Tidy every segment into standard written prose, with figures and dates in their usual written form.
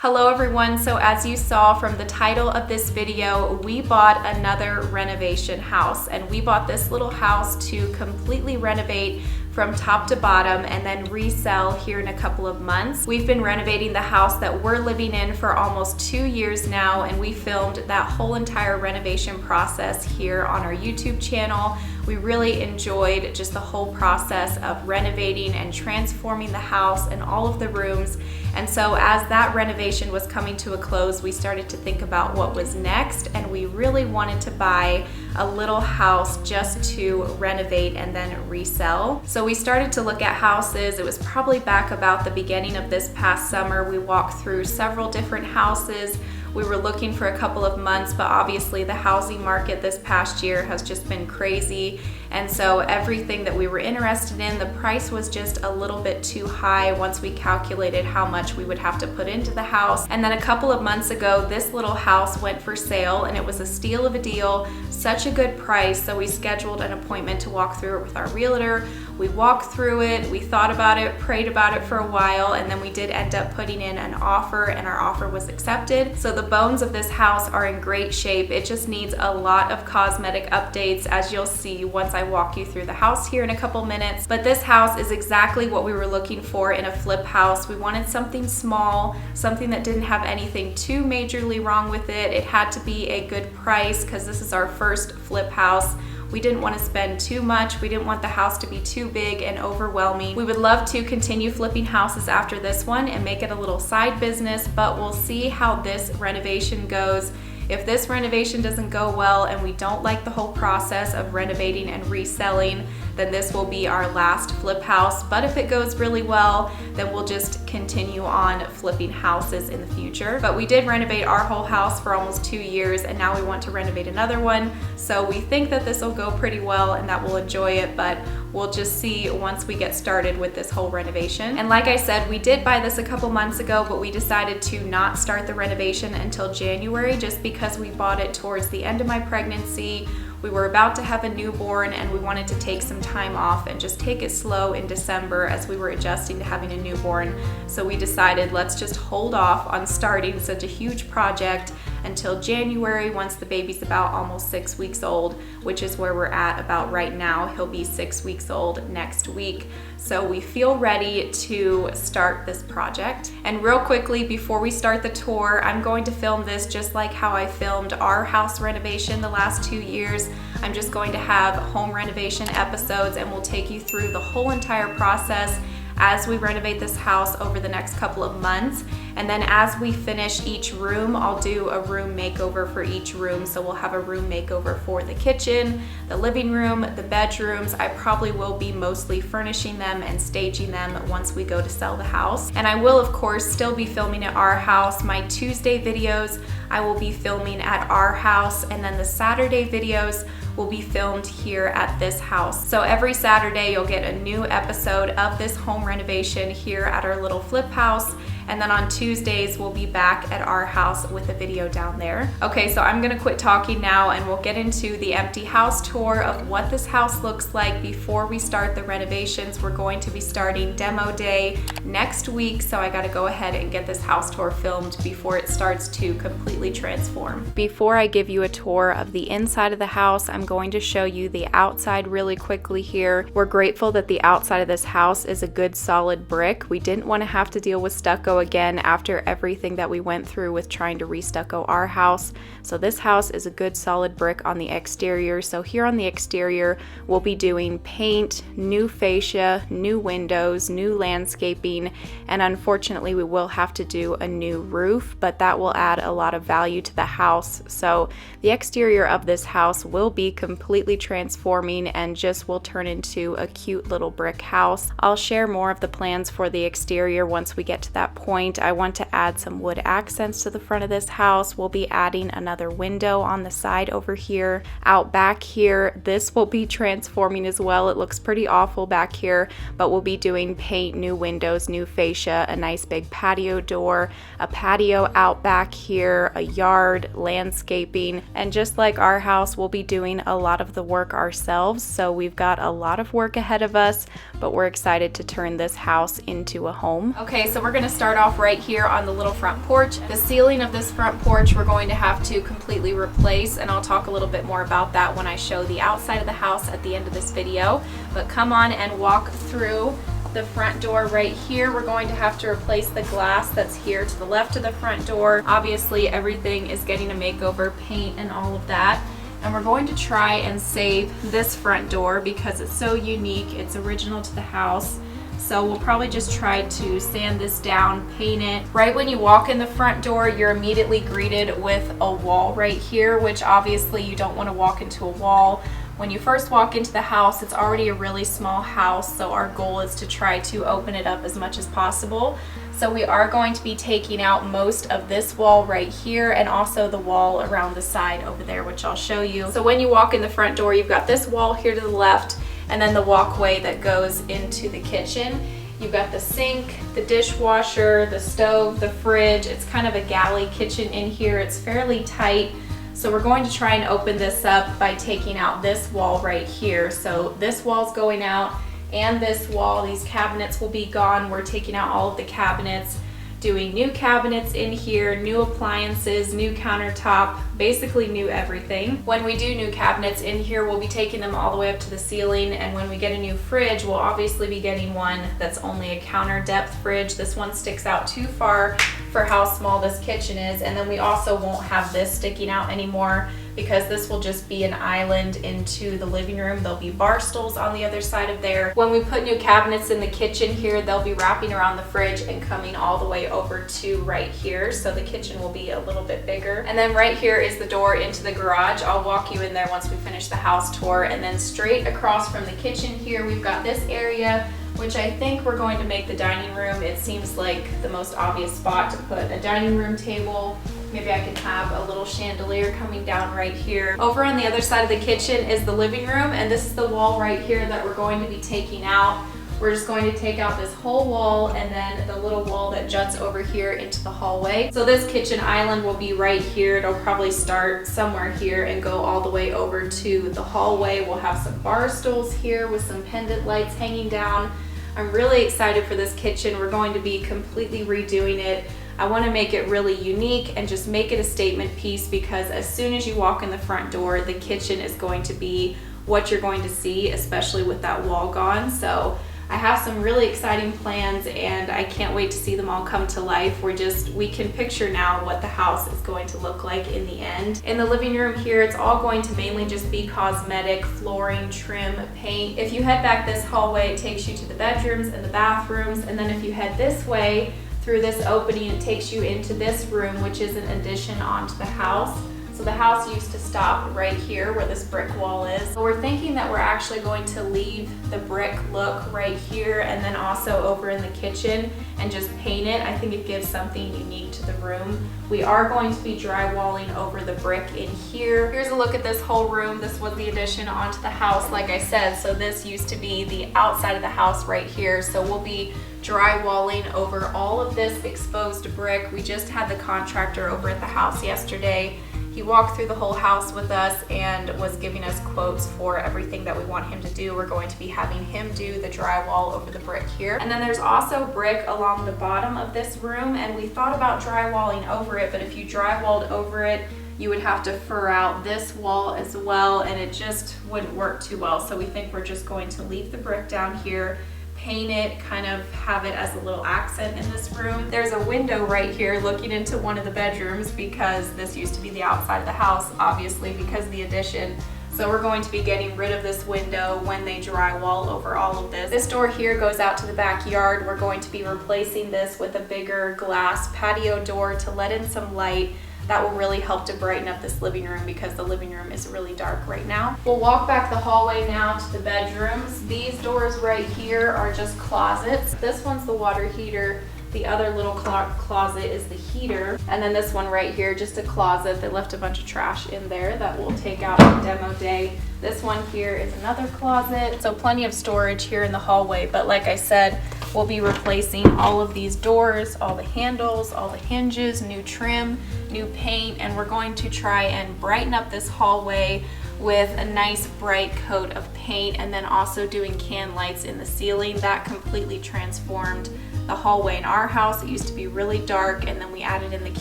Hello everyone, so as you saw from the title of this video, we bought another renovation house, and we bought this little house to completely renovate from top to bottom and then resell here in a couple of months. We've been renovating the house that we're living in for almost 2 years now, and we filmed that whole entire renovation process here on our YouTube channel. We really enjoyed just the whole process of renovating and transforming the house and all of the rooms. And so as that renovation was coming to a close, we started to think about what was next, and we really wanted to buy a little house just to renovate and then resell. So we started to look at houses. It was probably back about the beginning of this past summer. We walked through several different houses. We were looking for a couple of months, but obviously the housing market this past year has just been crazy. And so everything that we were interested in, the price was just a little bit too high once we calculated how much we would have to put into the house. And then a couple of months ago, this little house went for sale, and it was a steal of a deal, such a good price. So we scheduled an appointment to walk through it with our realtor. We walked through it, we thought about it, prayed about it for a while, and then we did end up putting in an offer, and our offer was accepted. So the bones of this house are in great shape. It just needs a lot of cosmetic updates, as you'll see once I walk you through the house here in a couple minutes. But this house is exactly what we were looking for in a flip house. We wanted something small, something that didn't have anything too majorly wrong with it. It had to be a good price because this is our first flip house. We didn't want to spend too much. We didn't want the house to be too big and overwhelming. We would love to continue flipping houses after this one and make it a little side business, but we'll see how this renovation goes. If this renovation doesn't go well and we don't like the whole process of renovating and reselling, then this will be our last flip house. But if it goes really well, then we'll just continue on flipping houses in the future. But we did renovate our whole house for almost 2 years, and now we want to renovate another one. So we think that this will go pretty well and that we'll enjoy it, but we'll just see once we get started with this whole renovation. And like I said, we did buy this a couple months ago, but we decided to not start the renovation until January just because we bought it towards the end of my pregnancy. We were about to have a newborn, and we wanted to take some time off and just take it slow in December as we were adjusting to having a newborn. So we decided let's just hold off on starting such a huge project until January, once the baby's about almost 6 weeks old, which is where we're at about right now. He'll be 6 weeks old next week. So we feel ready to start this project. And real quickly, before we start the tour, I'm going to film this just like how I filmed our house renovation the last 2 years. I'm just going to have home renovation episodes, and we'll take you through the whole entire process as we renovate this house over the next couple of months. And then as we finish each room, I'll do a room makeover for each room. So we'll have a room makeover for the kitchen, the living room, the bedrooms. I probably will be mostly furnishing them and staging them once we go to sell the house. And I will, of course, still be filming at our house. My Tuesday videos, I will be filming at our house, and then the Saturday videos will be filmed here at this house. So every Saturday you'll get a new episode of this home renovation here at our little flip house. And then on Tuesdays, we'll be back at our house with a video down there. Okay, so I'm gonna quit talking now, and we'll get into the empty house tour of what this house looks like before we start the renovations. We're going to be starting demo day next week, so I gotta go ahead and get this house tour filmed before it starts to completely transform. Before I give you a tour of the inside of the house, I'm going to show you the outside really quickly here. We're grateful that the outside of this house is a good solid brick. We didn't want to have to deal with stucco again after everything that we went through with trying to re-stucco our house. So this house is a good solid brick on the exterior. So here on the exterior, we'll be doing paint, new fascia, new windows, new landscaping, and unfortunately we will have to do a new roof, but that will add a lot of value to the house. So the exterior of this house will be completely transforming and just will turn into a cute little brick house. I'll share more of the plans for the exterior once we get to that point. I want to add some wood accents to the front of this house. We'll be adding another window on the side over here. Out back here, this will be transforming as well. It looks pretty awful back here, but we'll be doing paint, new windows, new fascia, a nice big patio door, a patio out back here, a yard, landscaping, and just like our house, we'll be doing a lot of the work ourselves. So we've got a lot of work ahead of us, but we're excited to turn this house into a home. Okay, so we're gonna start start off right here on the little front porch. The ceiling of this front porch we're going to have to completely replace, and I'll talk a little bit more about that when I show the outside of the house at the end of this video. But come on and walk through the front door right here. We're going to have to replace the glass that's here to the left of the front door. Obviously everything is getting a makeover, paint and all of that. And we're going to try and save this front door because it's so unique. It's original to the house. So we'll probably just try to sand this down, paint it. Right when you walk in the front door, you're immediately greeted with a wall right here, which obviously you don't want to walk into a wall. When you first walk into the house, it's already a really small house, so our goal is to try to open it up as much as possible. So we are going to be taking out most of this wall right here and also the wall around the side over there, which I'll show you. So when you walk in the front door, you've got this wall here to the left and then the walkway that goes into the kitchen. You've got the sink, the dishwasher, the stove, the fridge. It's kind of a galley kitchen in here. It's fairly tight. So we're going to try and open this up by taking out this wall right here. So this wall's going out and this wall, these cabinets will be gone. We're taking out all of the cabinets, doing new cabinets in here, new appliances, new countertop, basically new everything. When we do new cabinets in here, we'll be taking them all the way up to the ceiling, and when we get a new fridge, we'll obviously be getting one that's only a counter depth fridge. This one sticks out too far for how small this kitchen is, and then we also won't have this sticking out anymore because this will just be an island into the living room. There'll be bar stools on the other side of there. When we put new cabinets in the kitchen here, they'll be wrapping around the fridge and coming all the way over to right here. So the kitchen will be a little bit bigger. And then right here is the door into the garage. I'll walk you in there once we finish the house tour. And then straight across from the kitchen here, we've got this area, which I think we're going to make the dining room. It seems like the most obvious spot to put a dining room table. Maybe I can have a little chandelier coming down right here. Over on the other side of the kitchen is the living room, and this is the wall right here that we're going to be taking out. We're just going to take out this whole wall and then the little wall that juts over here into the hallway. So this kitchen island will be right here. It'll probably start somewhere here and go all the way over to the hallway. We'll have some bar stools here with some pendant lights hanging down. I'm really excited for this kitchen. We're going to be completely redoing it. I want to make it really unique and just make it a statement piece because as soon as you walk in the front door, the kitchen is going to be what you're going to see, especially with that wall gone. So I have some really exciting plans and I can't wait to see them all come to life. We can picture now what the house is going to look like in the end. In the living room here, it's all going to mainly just be cosmetic, flooring, trim, paint. If you head back this hallway, it takes you to the bedrooms and the bathrooms. And then if you head this way, through this opening, it takes you into this room, which is an addition onto the house. So the house used to stop right here where this brick wall is. So we're thinking that we're actually going to leave the brick look right here and then also over in the kitchen and just paint it. I think it gives something unique to the room. We are going to be drywalling over the brick in here. Here's a look at this whole room. This was the addition onto the house, like I said. So this used to be the outside of the house right here. So we'll be drywalling over all of this exposed brick. We just had the contractor over at the house yesterday. He walked through the whole house with us and was giving us quotes for everything that we want him to do. We're going to be having him do the drywall over the brick here. And then there's also brick along the bottom of this room, and we thought about drywalling over it, but if you drywalled over it, you would have to fur out this wall as well, and it just wouldn't work too well. So we think we're just going to leave the brick down here, paint it, kind of have it as a little accent in this room. There's a window right here looking into one of the bedrooms because this used to be the outside of the house, obviously because of the addition. So we're going to be getting rid of this window when they drywall over all of this. This door here goes out to the backyard. We're going to be replacing this with a bigger glass patio door to let in some light. That will really help to brighten up this living room because the living room is really dark right now. We'll walk back the hallway now to the bedrooms. These doors right here are just closets. This one's the water heater. The other little closet is the heater. And then this one right here, just a closet that left a bunch of trash in there that we'll take out on demo day. This one here is another closet. So plenty of storage here in the hallway. But like I said, we'll be replacing all of these doors, all the handles, all the hinges, new trim, new paint, and we're going to try and brighten up this hallway with a nice bright coat of paint, and then also doing can lights in the ceiling. That completely transformed the hallway in our house. It used to be really dark, and then we added in the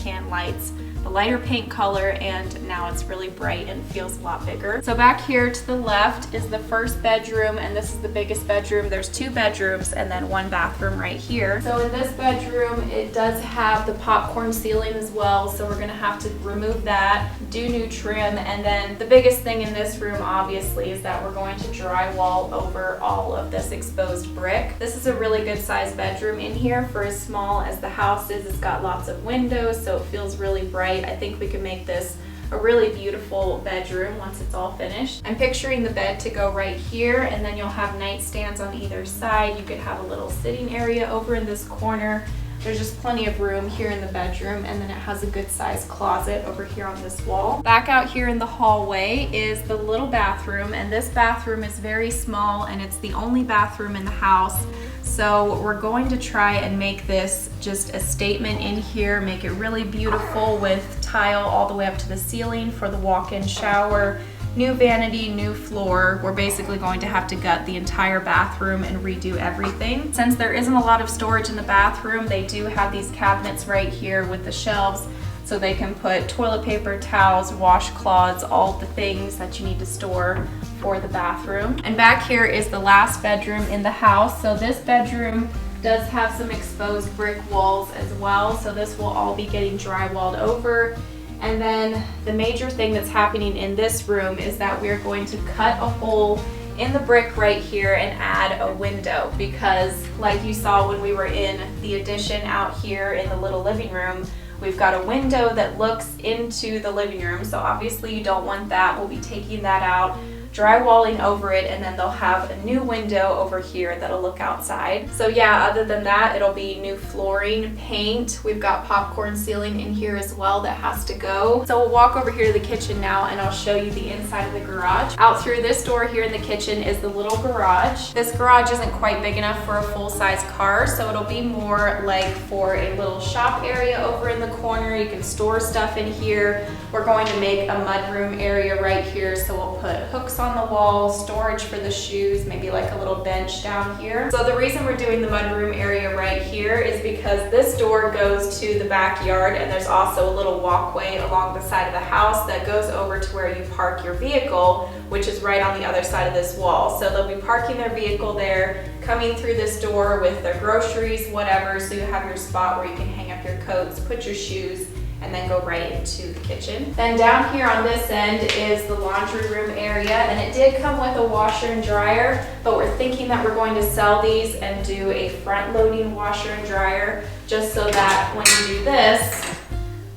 can lights, the lighter paint color, and now it's really bright and feels a lot bigger. So back here to the left is the first bedroom, and this is the biggest bedroom. There's 2 bedrooms and then 1 bathroom right here. So in this bedroom, it does have the popcorn ceiling as well, so we're gonna have to remove that, do new trim, and then the biggest thing in this room obviously is that we're going to drywall over all of this exposed brick. This is a really good sized bedroom in here for as small as the house is. It's got lots of windows, so it feels really bright. I think we can make this a really beautiful bedroom once it's all finished. I'm picturing the bed to go right here, and then you'll have nightstands on either side. You could have a little sitting area over in this corner. There's just plenty of room here in the bedroom, and then it has a good sized closet over here on this wall. Back out here in the hallway is the little bathroom, and this bathroom is very small, and it's the only bathroom in the house. So we're going to try and make this just a statement in here, make it really beautiful with tile all the way up to the ceiling for the walk-in shower. New vanity, new floor. We're basically going to have to gut the entire bathroom and redo everything. Since there isn't a lot of storage in the bathroom, they do have these cabinets right here with the shelves, so they can put toilet paper, towels, washcloths, all the things that you need to store for the bathroom. And back here is the last bedroom in the house. So this bedroom does have some exposed brick walls as well, so this will all be getting drywalled over. And then the major thing that's happening in this room is that we're going to cut a hole in the brick right here and add a window, because like you saw when we were in the addition out here in the little living room, we've got a window that looks into the living room, so obviously you don't want that. We'll be taking that out, drywalling over it, and then they'll have a new window over here that'll look outside. So yeah, other than that, it'll be new flooring, paint. We've got popcorn ceiling in here as well that has to go. So we'll walk over here to the kitchen now, and I'll show you the inside of the garage. Out through this door here in the kitchen is the little garage. This garage isn't quite big enough for a full-size car, so it'll be more like for a little shop area over in the corner. You can store stuff in here. We're going to make a mudroom area right here, so we'll put hooks on the wall, storage for the shoes, maybe like a little bench down here. So the reason we're doing the mudroom area right here is because this door goes to the backyard, and there's also a little walkway along the side of the house that goes over to where you park your vehicle, which is right on the other side of this wall. So they'll be parking their vehicle there, coming through this door with their groceries, whatever, so you have your spot where you can hang up your coats, put your shoes, and then go right into the kitchen. Then down here on this end is the laundry room area, and it did come with a washer and dryer, but we're thinking that we're going to sell these and do a front-loading washer and dryer, just so that when you do this,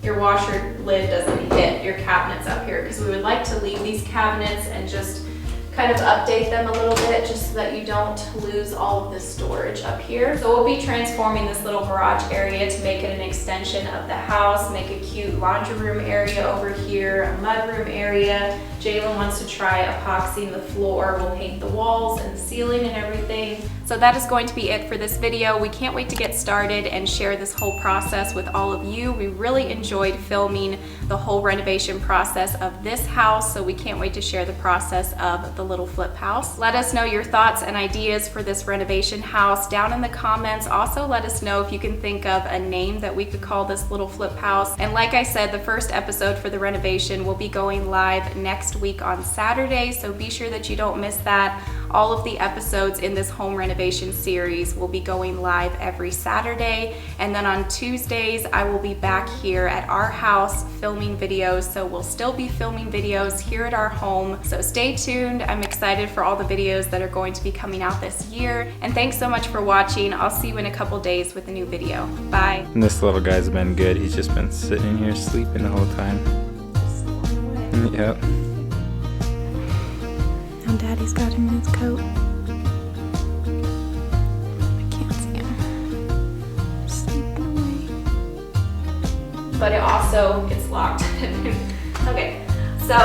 your washer lid doesn't hit your cabinets up here, because we would like to leave these cabinets and just kind of update them a little bit just so that you don't lose all of this storage up here. So we'll be transforming this little garage area to make it an extension of the house, make a cute laundry room area over here, a mudroom area. Jalen wants to try epoxying the floor. We'll paint the walls and the ceiling and everything. So that is going to be it for this video. We can't wait to get started and share this whole process with all of you. We really enjoyed filming the whole renovation process of this house, so we can't wait to share the process of the little flip house. Let us know your thoughts and ideas for this renovation house down in the comments. Also, let us know if you can think of a name that we could call this little flip house. And like I said, the first episode for the renovation will be going live next week on Saturday, so be sure that you don't miss that. All of the episodes in this home renovation series will be going live every Saturday, and then on Tuesdays I will be back here at our house filming videos, so we'll still be filming videos here at our home, so stay tuned. I'm excited for all the videos that are going to be coming out this year, and thanks so much for watching. I'll see you in a couple days with a new video. Bye. And this little guy's been good. He's just been sitting here sleeping the whole time. Yep. Now Daddy's got him in his coat. I can't see him. Sleeping away. But it also gets locked. Okay, so